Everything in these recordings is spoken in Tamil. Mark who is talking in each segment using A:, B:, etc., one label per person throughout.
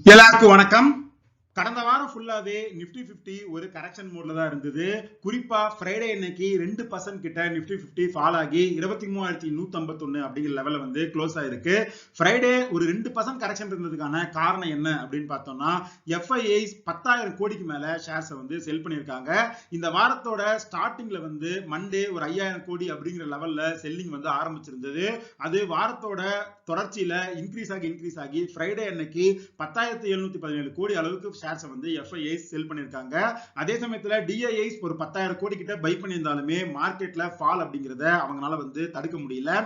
A: எல்லாருக்கும் வணக்கம். கடந்த வாரம் ஃபுல்லாவே நிப்டி 50 ஒரு கரெக்ஷன் மோட்ல தான் இருந்தது. குறிப்பா ஃப்ரைடே இன்னைக்கு 2% கிட்ட நிப்டி 50 ஃபால் ஆகி 23,151 அப்படிங்கிற லெவல்ல வந்து க்ளோஸ் ஆயிருக்கு. ஃப்ரைடே ஒரு 2% கரெக்ஷன் இருந்ததுக்கான காரணம் என்ன அப்படின்னு பார்த்தோம்னா, எஃப்ஐஐஸ் 10,000 கோடிக்கு மேல ஷேர்ஸை வந்து செல் பண்ணியிருக்காங்க. இந்த வாரத்தோட ஸ்டார்டிங்ல வந்து மண்டே ஒரு 5,000 கோடி அப்படிங்கிற லெவல்ல செல்லிங் வந்து ஆரம்பிச்சிருந்தது. அது வாரத்தோட தொடர்ச்சியில இன்க்ரீஸ் ஆகி ஃப்ரைடே அன்னைக்கு 10,717 கோடி அளவுக்கு ஷேர்ஸ் வந்து எஃப்ஐஐஸ் செல் பண்ணிருக்காங்க. அதே சமயத்துல டிஐஐஸ் ஒரு 10,000 கோடி கிட்ட பை பண்ணியிருந்தாலுமே மார்க்கெட்ல ஃபால் அப்படிங்கறத அவங்களால வந்து தடுக்க முடியல.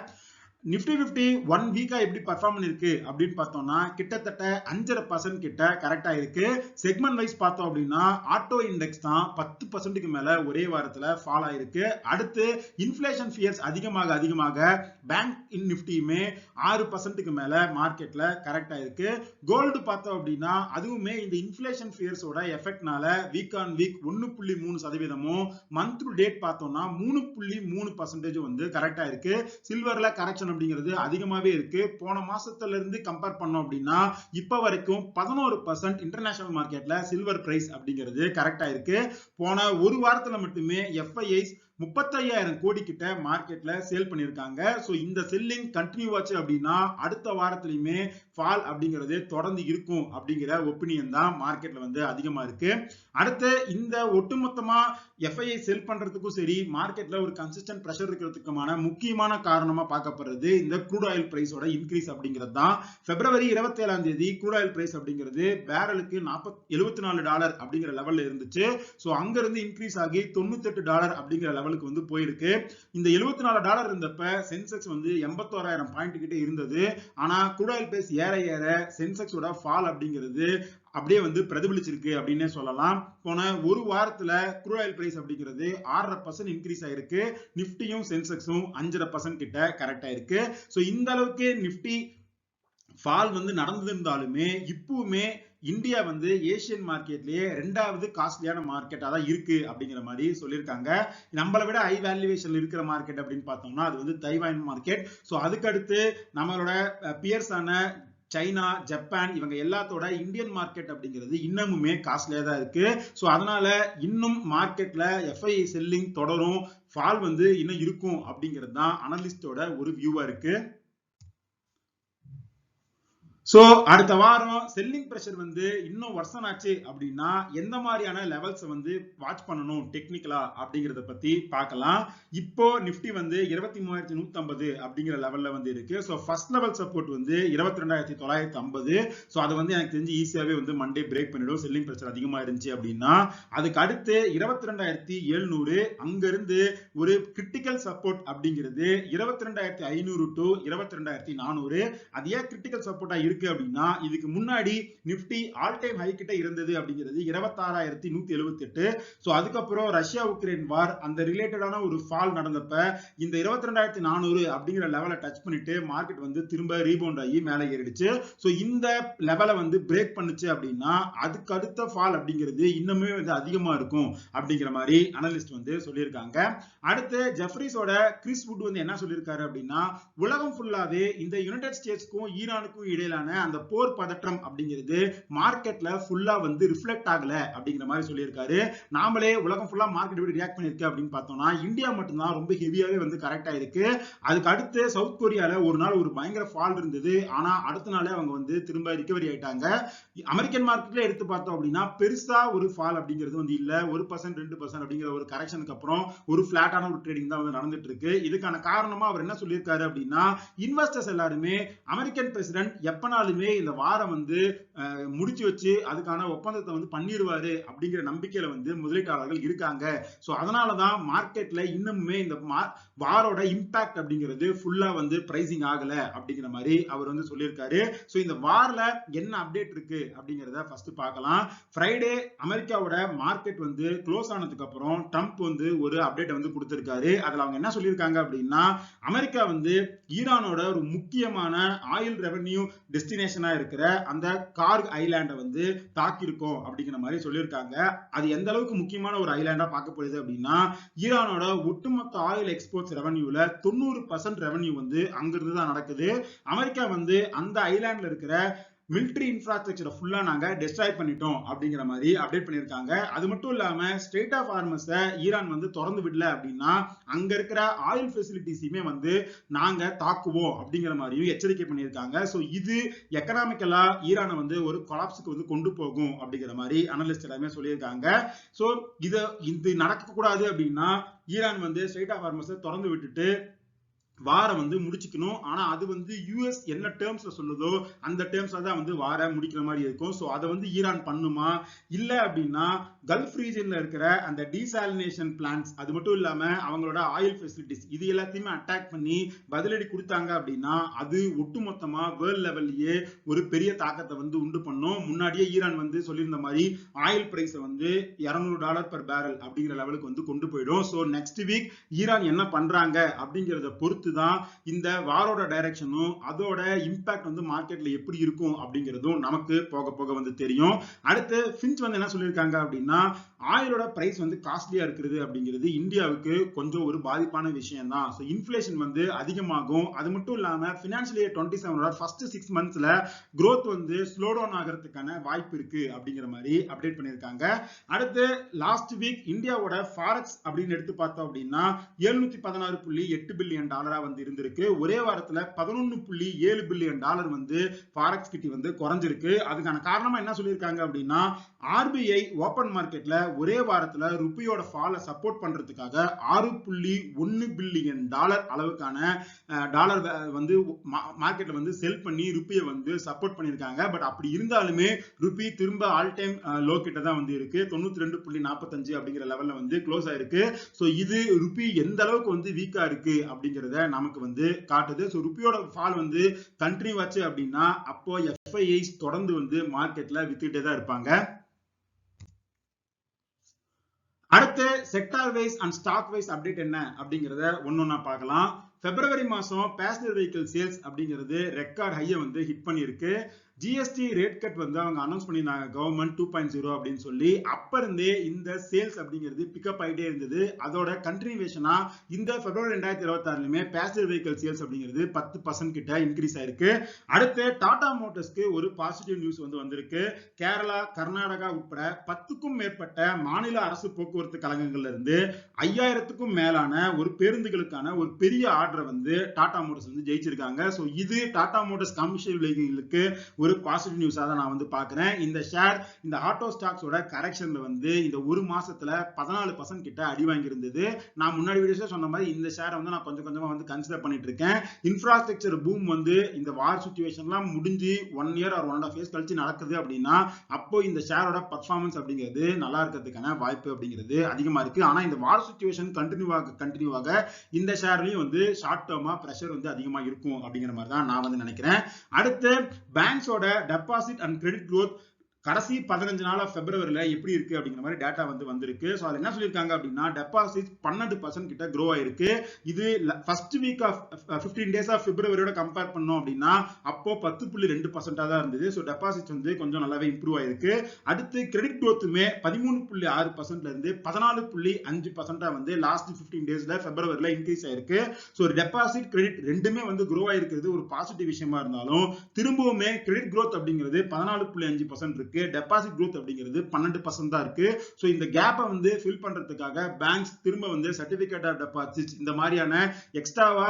A: நிப்டி 50 ஒன் வீக்கா எப்படி பர்ஃபார்ம் பண்ணிருக்கு அப்படின்னு பார்த்தோம்னா கிட்டத்தட்ட 5.5% கிட்ட கரெக்டா இருக்கு. செக்மெண்ட் வைஸ் பார்த்தோம் அப்படின்னா ஆட்டோ இண்டெக்ஸ் தான் 10% மேல ஒரே வாரத்துல ஃபால் ஆயிருக்கு. அடுத்து இன்ஃபிளேஷன் ஃபியர்ஸ் அதிகமாக பேங்க் இன் நிப்டியுமே 6% மேல மார்க்கெட்ல கரெக்டா இருக்கு. கோல்டு பார்த்தோம் அப்படின்னா அதுவுமே இந்த இன்ஃபிளேஷன் ஃபியர்ஸோட எஃபெக்ட்னால week on week 1.3%, month to date பார்த்தோம்னா 3.3% வந்து கரெக்டா இருக்கு. சில்வர்ல கரெக்ஷன் அப்படிங்கிறது அதிகமாவே இருக்கு. போன மாசத்துல இருந்து கம்பேர் பண்ணோம் அப்படின்னா இப்ப வரைக்கும் 11% இன்டர்நேஷனல் மார்க்கெட்ல சில்வர் பிரைஸ் அப்படிங்கிறது கரெக்டா இருக்கு. போன ஒரு வாரத்துல மட்டுமே எஃப்ஐஐஸ் 35,000 கோடி கிட்ட மார்க்கெட்ல சேல் பண்ணிருக்காங்க. சோ இந்த செல்லிங் கண்டினியூ ஆச்சு அப்படின்னா அடுத்த வாரத்திலுமே ஃபால் அப்படிங்கிறது தொடர்ந்து இருக்கும் அப்படிங்கிற ஒப்பீனியன் தான் மார்க்கெட்ல வந்து அதிகமா இருக்கு. அடுத்து இந்த ஒட்டுமொத்தமா எஃப்ஐஐ செல் பண்றதுக்கும் சரி மார்க்கெட்ல ஒரு கன்சிஸ்டன்ட் பிரஷர் இருக்கிறதுக்குமான முக்கியமான காரணமா பார்க்கப்படுறது இந்த க்ரூட் ஆயில் பிரைஸோட இன்க்ரீஸ் அப்படிங்கிறது தான். பிப்ரவரி 27ஆம் தேதி க்ரூட் ஆயில் பிரைஸ் அப்படிங்கிறது பேரலுக்கு $74 அப்படிங்கிற லெவல்ல இருந்துச்சு. சோ அங்க இருந்து இன்க்ரீஸ் ஆகி $98 அப்படிங்கிற லெவலுக்கு வந்து போயிருக்கு. இந்த $74 இருந்தப்ப சென்செக்ஸ் வந்து 81,000 பாயிண்ட் கிட்ட இருந்தது. ஆனா க்ரூட் ஆயில் பிரைஸ் ஏற சென்செக்ஸோட ஃபால் அப்படிங்கிறது அப்படியே வந்து பிரதிபலிச்சிருக்கு அப்படின்னே சொல்லலாம். போன ஒரு வாரத்துல க்ரூட் ஆயில் பிரைஸ் அப்படிங்கிறது 6.5% இன்க்ரீஸ் ஆயிருக்கு. நிப்டியும் சென்செக்ஸும் 5.5% கிட்ட கரெக்ட் ஆயிருக்கு. சோ இந்த அளவுக்கு நிப்டி ஃபால் வந்து நடந்திருந்தாலுமே இப்பவுமே இந்தியா வந்து ஏசியன் மார்க்கெட்லயே 2வது காஸ்ட்லியான மார்க்கெட்டா தான் இருக்கு அப்படிங்கிற மாதிரி சொல்லியிருக்காங்க. நம்மளை விட ஹை வேல்யூவேஷன் இருக்கிற மார்க்கெட் அப்படின்னு பார்த்தோம்னா அது வந்து தைவான் மார்க்கெட். சோ அதுக்கு அடுத்து நம்மளோட பியர்ஸான சைனா, ஜப்பான் இவங்க எல்லாத்தோட இந்தியன் மார்க்கெட் அப்படிங்கிறது இன்னமுமே காஸ்ட்லியா தான் இருக்கு. சோ அதனால இன்னும் மார்க்கெட்ல எஃப்ஐஐ செல்லிங் தொடரும், ஃபால் வந்து இன்னும் இருக்கும் அப்படிங்கிறது தான் அனலிஸ்டோட ஒரு வியூவா இருக்கு. சோ அடுத்த வாரம் செல்லிங் பிரஷர் வந்து இன்னும் வர்சன் ஆச்சு அப்படின்னா எந்த மாதிரியான லெவல்ஸ் வந்து வாட்ச் பண்ணணும் டெக்னிக்கலா அப்படிங்கறத பத்தி பார்க்கலாம். இப்போ நிப்டி வந்து 23,150 அப்படிங்கிற லெவல்ல வந்து இருக்கு. சோ ஃபர்ஸ்ட் லெவல் சப்போர்ட் வந்து 22,950. சோ அது வந்து எனக்கு தெரிஞ்சு ஈஸியாவே வந்து மண்டே பிரேக் பண்ணிடும் செல்லிங் பிரஷர் அதிகமா இருந்துச்சு அப்படின்னா. அதுக்கு அடுத்து 22,700 அங்க இருந்து ஒரு கிரிட்டிக்கல் சப்போர்ட் அப்படிங்கிறது 22,500 டு 22,400. அது ஏன் கிரிட்டிக்கல் சப்போர்ட்டா இருக்கு அப்படின்னா இதுக்கு முன்னாடி நிப்டி ஆல் டைம் ஹை கிட்ட இருந்தது அப்படிங்கிறது 26,178. சோ அதுக்கப்புறம் ரஷ்யா உக்ரைன் வார் அந்த ரிலேட்டடான ஒரு ஃபால் நடந்தப்ப இந்த 22,400 அப்படிங்கிற லெவலை டச் பண்ணிட்டு மார்க்கெட் வந்து திரும்ப ரீபவுண்ட் ஆகி மேலே ஏறிடுச்சு. சோ இந்த லெவலை வந்து பிரேக் பண்ணுச்சு அப்படின்னா அதுக்கு அடுத்த ஃபால் அப்படிங்கிறது இன்னுமே வந்து அதிகமா இருக்கும் அப்படிங்கிற மாதிரி அனலிஸ்ட் வந்து சொல்லியிருக்காங்க. அடுத்து ஜெஃப்ரிஸோட கிறிஸ் வுட் வந்து என்ன சொல்லியிருக்காரு அப்படின்னா உலகம் ஃபுல்லாவே இந்த யுனைடெட் ஸ்டேட்ஸ்க்கும் ஈரானுக்கும் இடையிலான அந்த போர் பதற்றம் அப்படிங்கிறது மார்க்கெட்ல ஃபுல்லா வந்து ரிஃப்ளெக்ட் ஆகல அப்படிங்கிற மாதிரி சொல்லியிருக்காரு. நாமளே உலகம் ஃபுல்லா மார்க்கெட் எப்படி ரியாக்ட் பண்ணிருக்கு அப்படின்னு பார்த்தோம்னா இந்தியா மட்டும்தான் ரொம்ப ஹெவியாவே வந்து கரெக்ட் ஆயிருக்கு. அதுக்கு அடுத்து சவுத் கொரியால ஒரு நாள் ஒரு பயங்கர ஃபால் இருந்தது. ஆனா அடுத்த நாளே அவங்க வந்து திரும்ப ரிகவரி ஆயிட்டாங்க. அமெரிக்கன் மார்க்கெட்ல எடுத்து பார்த்தோம் அப்படின்னா பெருசா ஒரு ஃபால் அப்படிங்கிறது வந்து இல்ல. 1% 2% அப்படிங்கிற ஒரு கரெக்ஷனுக்கு அப்புறம் ஒரு பிளாட்டான ஒரு ட்ரேடிங் தான் வந்து நடந்துட்டு இருக்கு. இதுக்கான காரணமா அவர் என்ன சொல்லியிருக்காரு அப்படின்னா இன்வெஸ்டர்ஸ் எல்லாருமே அமெரிக்கன் பிரசிடென்ட் எப்பனாலுமே இந்த வாரம் வந்து முடிச்சு வச்சு அதுக்கான ஒப்பந்தத்தை வந்து பண்ணிடுவாரு அப்படிங்கிற நம்பிக்கையில வந்து முதலீட்டாளர்கள் இருக்காங்க. சோ அதனாலதான் மார்க்கெட்ல இன்னுமே இந்த வாரோட இம்பாக்ட் அப்படிங்கிறது ஃபுல்லா வந்து பிரைசிங் ஆகல அப்படிங்கிற மாதிரி அவர் வந்து சொல்லியிருக்காரு. சோ இந்த வார்ல என்ன அப்டேட் இருக்கு அப்படிங்கிறத ஃபர்ஸ்ட் பார்க்கலாம். ஃப்ரைடே அமெரிக்காவோட மார்க்கெட் வந்து க்ளோஸ் ஆனதுக்கு அப்புறம் ட்ரம்ப் வந்து ஒரு அப்டேட் வந்து கொடுத்திருக்காரு. அதுல அவங்க என்ன சொல்லியிருக்காங்க அப்படின்னா அமெரிக்கா வந்து ஈரானோட ஒரு முக்கியமான ஆயில் ரெவென்யூ டெஸ்டினேஷனா இருக்கிற அந்த கார்க் ஐலாண்டை வந்து தாக்கியிருக்கோம் அப்படிங்கிற மாதிரி சொல்லியிருக்காங்க. அது எந்த அளவுக்கு முக்கியமான ஒரு ஐலாண்டா பார்க்கப்படுது அப்படின்னா ஈரானோட ஒட்டுமொத்த ஆயில் எக்ஸ்போர்ட்ஸ் ரெவென்யூல 90% ரெவென்யூ வந்து அங்கிருந்து தான் நடக்குது. அமெரிக்கா வந்து அந்த ஐலாண்ட்ல இருக்கிற மிலிட்டரி இன்ஃப்ராஸ்ட்ரக்சரை ஃபுல்லா நாங்க டெஸ்ட்ராய் பண்ணிட்டோம் அப்படிங்கிற மாதிரி அப்டேட் பண்ணியிருக்காங்க. அது மட்டும் இல்லாம ஸ்ட்ரெய்ட் ஆஃப் ஹார்மஸை ஈரான் வந்து திறந்து விடல அப்படின்னா அங்க இருக்கிற ஆயில் ஃபெசிலிட்டிஸையுமே வந்து நாங்க தாக்குவோம் அப்படிங்கிற மாதிரியும் எச்சரிக்கை பண்ணியிருக்காங்க. ஸோ இது எக்கனாமிக்கலா ஈரானை வந்து ஒரு கொலாப்ஸுக்கு வந்து கொண்டு போகும் அப்படிங்கிற மாதிரி அனலிஸ்ட் எல்லாமே சொல்லியிருக்காங்க. ஸோ இது நடக்கக்கூடாது அப்படின்னா ஈரான் வந்து ஸ்ட்ரெய்ட் ஆஃப் ஹார்மஸை திறந்து விட்டுட்டு வார வந்து முடிச்சுக்கணும். ஆனா அது வந்து யூஎஸ் என்ன டேர்ம்ஸ்ல சொல்லுதோ அந்த டேர்ம்ஸ்ல தான் வந்து வார முடிக்கிற மாதிரி இருக்கும். சோ அதை வந்து ஈரான் பண்ணுமா, இல்ல அப்படின்னா கல்ஃப் ரீஜன்ல இருக்கிற அந்த டீசாலினேஷன் பிளான்ஸ், அது மட்டும் இல்லாம அவங்களோட ஆயில் ஃபெசிலிட்டிஸ், இது எல்லாத்தையுமே அட்டாக் பண்ணி பதிலடி கொடுத்தாங்க அப்படின்னா அது ஒட்டுமொத்தமா வேர்ல்ட் லெவல்லயே ஒரு பெரிய தாக்கத்தை வந்து உண்டு பண்ணும். முன்னாடியே ஈரான் வந்து சொல்லியிருந்த மாதிரி ஆயில் பிரைஸ் வந்து $200 per barrel அப்படிங்கிற லெவலுக்கு வந்து கொண்டு போயிடும். சோ நெக்ஸ்ட் வீக் ஈரான் என்ன பண்றாங்க அப்படிங்கறத பொறுத்து தான் இந்த வாரோட டைரக்ஷனும் அதோட இம்பாக்ட் வந்து மார்க்கெட்ல எப்படி இருக்கும் அப்படிங்கிறதும் நமக்கு போக போக வந்து தெரியும். அடுத்து ஃபின்ச் வந்து என்ன சொல்லியிருக்காங்க அப்படின்னா ஆயிலோட பிரைஸ் வந்து காஸ்ட்லியா இருக்குது அப்படிங்கிறது இந்தியாவுக்கு கொஞ்சம் ஒரு பாதிப்பான விஷயம் தான். ஸோ இன்ஃபிளேஷன் வந்து அதிகமாகும். அது மட்டும் இல்லாம ஃபினான்ஷியல் இயர் 27 ஃபர்ஸ்ட் 6 monthsல growth வந்து ஸ்லோ டவுன் ஆகிறதுக்கான வாய்ப்பு இருக்கு அப்படிங்கிற மாதிரி அப்டேட் பண்ணியிருக்காங்க. அடுத்து லாஸ்ட் வீக் இந்தியாவோட ஃபாரெக்ஸ் அப்படின்னு எடுத்து பார்த்தோம் அப்படின்னா $716.8 பில்லியன் வந்து இருந்திருக்கு. ஒரே வாரத்துல $11.7 பில்லியன் வந்து ஃபாரெக்ஸ் கிட்டி வந்து குறைஞ்சிருக்கு. அதுக்கான காரணமா என்ன சொல்லியிருக்காங்க அப்படின்னா ஆர்பிஐ ஓபன் மார்க்கெட்ல ஒரே வாரத்துல ருப்பியோட ஃபாலை சப்போர்ட் பண்றதுக்காக $6.1 பில்லியன் அளவுக்கான டாலர் வந்து மார்க்கெட்ல வந்து செல் பண்ணி ருப்பியை வந்து சப்போர்ட் பண்ணிருக்காங்க. பட் அப்படி இருந்தாலுமே ருப்பி திரும்ப ஆல் டைம் லோ கிட்ட தான் வந்து இருக்கு. 92.45 அப்படிங்கிற லெவல்ல வந்து க்ளோஸ் ஆயிருக்கு. சோ இது ருப்பி எந்த அளவுக்கு வந்து வீக்கா இருக்கு அப்படிங்கறத நமக்கு வந்து காட்டுது. சோ ருப்பியோட ஃபால் வந்து கண்டினியூ ஆச்சு அப்படின்னா அப்போ எஃப்ஐஐஸ் தொடர்ந்து வந்து மார்க்கெட்ல வித்துட்டே தான் இருப்பாங்க. அடுத்து sector wise and stock wise update என்ன அப்படிங்கறத ஒன்னொன்னா பார்க்கலாம். பிப்ரவரி மாசம் பேசஞ்சர் வெஹிக்கிள் சேல்ஸ் அப்படிங்கிறது ரெக்கார்ட் ஹையை வந்து ஹிட் பண்ணியிருக்கு. ஜிஎஸ்டி ரேட் கட் வந்து அவங்க அனௌன்ஸ் பண்ணிருந்தாங்க கவர்மெண்ட் 2.0 அப்படின்னு சொல்லி. அப்ப இருந்தே இந்த சேல்ஸ் அப்படிங்கிறது பிக்கப் ஆகிட்டே இருந்தது. அதோட கண்டினியூவேஷனா இந்த பிப்ரவரி 2026 பேசஞ்சர் வெஹிக்கிள் சேல்ஸ் அப்படிங்கிறது 10% கிட்ட இன்க்ரீஸ் ஆயிருக்கு. அடுத்து டாடா மோட்டார்ஸ்க்கு ஒரு பாசிட்டிவ் நியூஸ் வந்து வந்திருக்கு. கேரளா, கர்நாடகா உட்பட 10க்கும் மேற்பட்ட மாநில அரசு போக்குவரத்து கழகங்கள்ல இருந்து 5000க்கும் மேலான ஒரு பேருந்துகளுக்கான ஒரு பெரிய ஆர்டரை வந்து டாடா மோட்டார்ஸ் வந்து ஜெயிச்சிருக்காங்க. சோ இது டாடா மோட்டார்ஸ் கமர்ஷியல் வெஹிக்கிளுக்கு ஒரு பாசிட்டிவ் நியூஸா தான் நான் வந்து பாக்குறேன். இந்த ஷேர் இந்த ஆட்டோ ஸ்டாக்ஸோட கரெக்ஷன்ல வந்து இந்த ஒரு மாசத்துல 14% கிட்ட அடி வாங்கி இருந்தது. நான் முன்னாடி வீடியோஸ்ல சொன்ன மாதிரி இந்த ஷேரை வந்து நான் கொஞ்சம் கொஞ்சமா வந்து கன்சிடர் பண்ணிட்டு இருக்கேன். இன்ஃப்ராஸ்ட்ரக்சர் பூம் வந்து இந்த வார் சிச்சுவேஷன்லாம் முடிஞ்சு 1 year or 1.5 years கழிச்சு நடக்குது அப்படின்னா அப்போ இந்த ஷேரோட பர்ஃபார்மன்ஸ் அப்படிங்கிறது நல்லா இருக்கிறதுக்கான வாய்ப்பு அப்படிங்கிறது அதிகமா இருக்கு. ஆனா இந்த வார் சிச்சுவேஷன் கண்டினியூவாக இந்த ஷேர்லயும் வந்து ஷார்ட் டேர்மா பிரஷர் வந்து அதிகமா இருக்கும் அப்படிங்கிற மாதிரி தான் நான் வந்து நினைக்கிறேன். அடுத்து பேங்க்ஸோட டெபாசிட் அண்ட் கிரெடிட் growth கடைசி 15 நாளா பிப்ரவரியில எப்படி இருக்கு அப்படிங்கிற மாதிரி டேட்டா வந்து வந்திருக்கு. சோ அது என்ன சொல்லிருக்காங்க அப்படின்னா டெபாசிட் 12% கிட்ட grow ஆயிருக்கு. இது first week of 15 days of பிப்ரவரியோட கம்பேர் பண்ணோம் அப்படின்னா அப்போ 10.2% தான் இருந்தது. சோ டெபாசிட் வந்து கொஞ்சம் நல்லாவே இம்ப்ரூவ் ஆயிருக்கு. அடுத்து கிரெடிட் growthமே 13.6% இருந்து 14.5% வந்து லாஸ்ட் 15 daysல பிப்ரவரியில இன்க்ரீஸ் ஆயிருக்கு. சோ டெபாசிட் கிரெடிட் ரெண்டுமே வந்து grow ஆயிருக்கிறது ஒரு பாசிட்டிவ் விஷயமா இருந்தாலும் திரும்பவுமே கிரெடிட் growth அப்படிங்கிறது 14.5% இருக்கு. டெபாசிட் growth அப்படிங்கிறது 12% தான் இருக்கு. சோ இந்த கேப்பை வந்து ஃபில் பண்றதுக்காக பேங்க்ஸ் திரும்ப வந்து சர்டிபிகேட் ஆஃப் டெபாசிட்ஸ் இந்த மாதிரியான எக்ஸ்ட்ராவா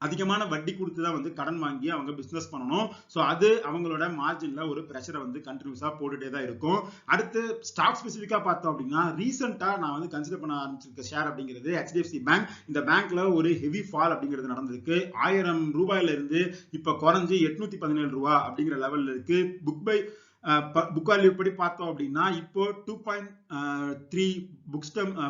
A: அதிகமான வட்டி கொடுத்து தான் வந்து கடன் வாங்கி அவங்க பிசினஸ் பண்ணணும். சோ அது அவங்களோட மார்ஜின்ல ஒரு பிரஷரை வந்து கண்டினியூஸா போட்டுட்டே தான் இருக்கும். அடுத்து ஸ்டாக் ஸ்பெசிபிக்கா பார்த்தோம் அப்படின்னா ரீசெண்டா நான் வந்து கன்சிடர் பண்ண ஆரம்பிச்சிருக்க ஷேர் அப்படிங்கிறது HDFC பேங்க். இந்த பேங்க்ல ஒரு ஹெவி ஃபால் அப்படிங்கிறது நடந்திருக்கு. 1000 ரூபாயில இருந்து இப்ப குறைஞ்சு 817 ரூபாய் அப்படிங்கிற லெவல்ல இருக்கு. புக் வேல்யூ படி பார்த்தோம் அப்படின்னா இப்போ 2.3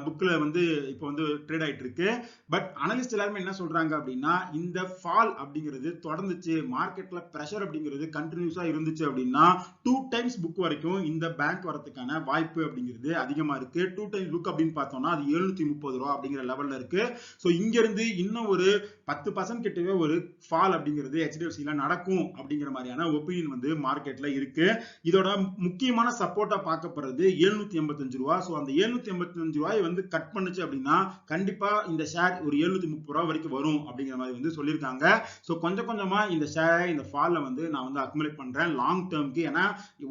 A: புக்ல வந்து இப்போ வந்து ட்ரேட் ஆயிட்டு இருக்கு. பட் அனலிஸ்ட் எல்லாருமே என்ன சொல்றாங்க அப்படின்னா இந்த ஃபால் அப்படிங்கிறது தொடர்ந்துச்சு, மார்க்கெட்ல பிரஷர் அப்படிங்கிறது கண்டினியூஸா இருந்துச்சு அப்படின்னா 2 times புக் வரைக்கும் இந்த பேங்க் வரதுக்கான வாய்ப்பு அப்படிங்கிறது அதிகமா இருக்கு. 2 times புக் அப்படின்னு பார்த்தோம்னா அது 730 ரூபாய் அப்படிங்கிற லெவல்ல இருக்கு. சோ இங்க இருந்து இன்னும் ஒரு 10% கிட்டவே ஒரு ஃபால் அப்படிங்கிறது HDFC ல நடக்கும் அப்படிங்கிற மாதிரியான ஒப்பீனியன் வந்து மார்க்கெட்ல இருக்கு. இதோட முக்கியமான சப்போர்ட்டா பார்க்கப்படுறது 785 ரூபாய். சோ அந்த 785 ரூபாய் வந்து கட் பண்ணுச்சு அப்படின்னா கண்டிப்பா இந்த ஷேர் ஒரு 730 ரூபாய் வரைக்கும் வரும் அப்படிங்கிற மாதிரி வந்து சொல்லியிருக்காங்க. சோ கொஞ்சம் கொஞ்சமா இந்த ஷேர் இந்த ஃபால்ல வந்து நான் வந்து அக்குமுலேட் பண்றேன் லாங் டேர்ம்க்கு. ஏன்னா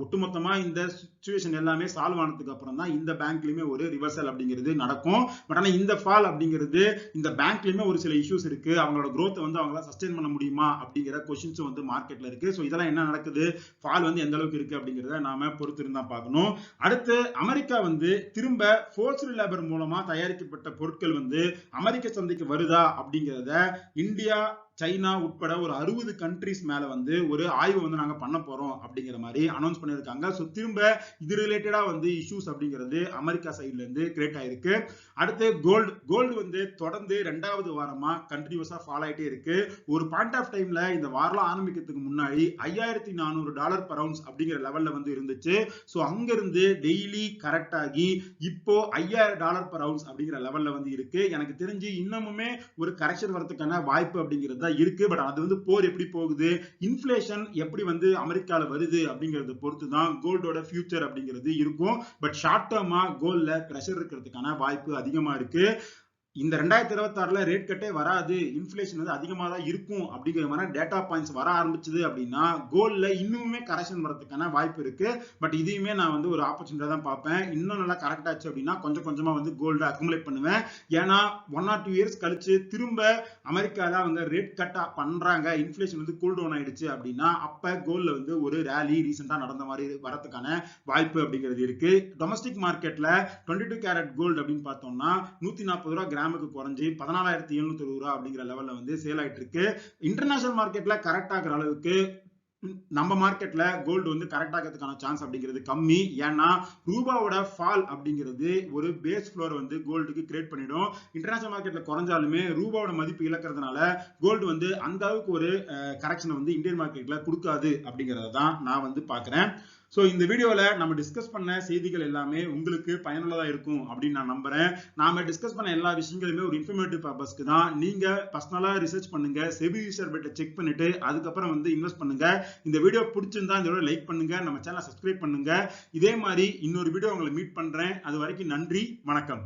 A: ஒட்டுமொத்தமா இந்த சிச்சுவேஷன் எல்லாமே சால்வ் ஆனதுக்கு அப்புறம் தான் இந்த பேங்க்லயுமே ஒரு ரிவர்சல் அப்படிங்கிறது நடக்கும். பட் ஆனா இந்த ஃபால் அப்படிங்கிறது இந்த பேங்க்லயுமே ஒரு சில இஷ்யூஸ் இருக்கு. அவங்களோட growth வந்து அவங்களால சஸ்டெயின் பண்ண முடியுமா அப்படிங்கிற क्वेश्चंस வந்து மார்க்கெட்ல இருக்கு. சோ இதெல்லாம் என்ன நடக்குது, ஃபால் வந்து எந்த அளவுக்கு இருக்கு அப்படிங்கறத நாம பொறுத்து இருந்தா பார்க்கணும். அடுத்து அமெரிக்கா வந்து திரும்ப ஃபோர்ஸ்டு லேபர் மூலமா தயாரிக்கப்பட்ட பொருட்கள் வந்து அமெரிக்க சந்தைக்கு வருதா அப்படிங்கறத இந்தியா, சைனா உட்பட ஒரு 60 கண்ட்ரிஸ் மேல வந்து ஒரு ஆய்வு வந்து நாங்க பண்ண போறோம் அப்படிங்கிற மாதிரி அனௌன்ஸ் பண்ணிருக்காங்க. சோ திரும்ப இது ரிலேட்டடா வந்து இஷ்யூஸ் அப்படிங்கிறது அமெரிக்கா சைடுல இருந்து கிரியேட் ஆயிருக்கு. அடுத்து கோல்டு வந்து தொடர்ந்து 2வது வாரமா கண்டினியூஸா ஃபால் ஆயிட்டே இருக்கு. ஒரு பாயிண்ட் ஆஃப் டைம்ல இந்த வாரம் ஆரம்பிக்கிறதுக்கு முன்னாடி $5,400 per ounce அப்படிங்கிற லெவல்ல வந்து இருந்துச்சு. சோ அங்க இருந்து டெய்லி கரெக்ட் ஆகி இப்போ $5,000 per ounce அப்படிங்கிற லெவல்ல வந்து இருக்கு. எனக்கு தெரிஞ்சு இன்னமுமே ஒரு கரெக்ஷன் வரதுக்கான வாய்ப்பு அப்படிங்கிறது இருக்கு. பட் அது வந்து போர் எப்படி போகுது, இன்ஃப்ளேஷன் எப்படி வந்து அமெரிக்கால வருது அப்படிங்கறத பொறுத்து தான் கோல்டோட ஃபியூச்சர் அப்படிங்கிறது இருக்கும். பட் ஷார்ட் டேர்மா கோல்ட்ல பிரஷர் இருக்கிறதுக்கான வாய்ப்பு அதிகமா இருக்கு. இந்த 2026ல ரேட் கட்டே வராது, இன்ஃப்ளேஷன் வந்து அதிகமா தான் இருக்கும் அப்படிங்கிற மாதிரி டேட்டா பாயிண்ட்ஸ் வர ஆரம்பிச்சது அப்படின்னா கோல்ட்ல இன்னுமே கரெக்ஷன் வரதுக்கான வாய்ப்பு இருக்கு. பட் இதையுமே நான் வந்து ஒரு ஆப்பர்ச்சுனிட்டியா தான் பார்ப்பேன். இன்னும் நல்லா கரெக்ட் ஆச்சு அப்படின்னா கொஞ்சம் கொஞ்சமா வந்து கோல்ட அக்குமுலேட் பண்ணுவேன். ஏன்னா 1 or 2 இயர்ஸ் கழிச்சு திரும்ப அமெரிக்கால அவங்க ரேட் கட்டா பண்றாங்க, இன்ஃப்ளேஷன் வந்து கூல் டவுன் ஆயிடுச்சு அப்படின்னா அப்ப கோல்ட்ல வந்து ஒரு ரேலி ரீசெண்டா நடந்த மாதிரி வரதுக்கான வாய்ப்பு அப்படிங்கிறது இருக்கு. டொமஸ்டிக் மார்க்கெட்ல 22 கேரட் கோல்டு அப்படின்னு பார்த்தோம்னா 140 ரூபாய் கிராமுக்கு குறைஞ்சி 14,720 ரூபாய் அப்படிங்கிற லெவல்ல வந்து சேல் ஆயிட்டு இருக்கு. இன்டர்நேஷனல் மார்க்கெட்ல கரெக்ட் ஆகிற அளவுக்கு நம்ம மார்க்கெட்ல கோல்டு வந்து கரெக்ட் ஆகிறதுக்கான சான்ஸ் அப்படிங்கிறது கம்மி. ஏன்னா ரூபாவோட ஃபால் அப்படிங்கிறது ஒரு பேஸ் ஃப்ளோர் வந்து கோல்டுக்கு கிரியேட் பண்ணிடும். இன்டர்நேஷனல் மார்க்கெட்ல குறைஞ்சாலுமே ரூபாவோட மதிப்பு இழக்கிறதுனால கோல்டு வந்து அந்த அளவுக்கு ஒரு கரெக்ஷனை வந்து இந்தியன் மார்க்கெட்ல கொடுக்காது அப்படிங்கறத தான் நான் வந்து பாக்குறேன். சோ இந்த வீடியோல நம்ம டிஸ்கஸ் பண்ண செய்திகள் எல்லாமே உங்களுக்கு பயனுள்ளதா இருக்கும் அப்படின்னு நான் நம்புறேன். நாம டிஸ்கஸ் பண்ண எல்லா விஷயங்களுமே ஒரு இன்ஃபர்மேட்டிவ் பர்பஸ்க்கு தான். நீங்க பர்சனலா ரிசர்ச் பண்ணுங்க, செபி யூசர் பெட்டை செக் பண்ணிட்டு அதுக்கப்புறம் வந்து இன்வெஸ்ட் பண்ணுங்க. இந்த வீடியோ பிடிச்சிருந்தா இந்த வீடியோ லைக் பண்ணுங்க, நம்ம சேனலை சப்ஸ்கிரைப் பண்ணுங்க. இதே மாதிரி இன்னொரு வீடியோ உங்களை மீட் பண்றேன். அது வரைக்கும் நன்றி, வணக்கம்.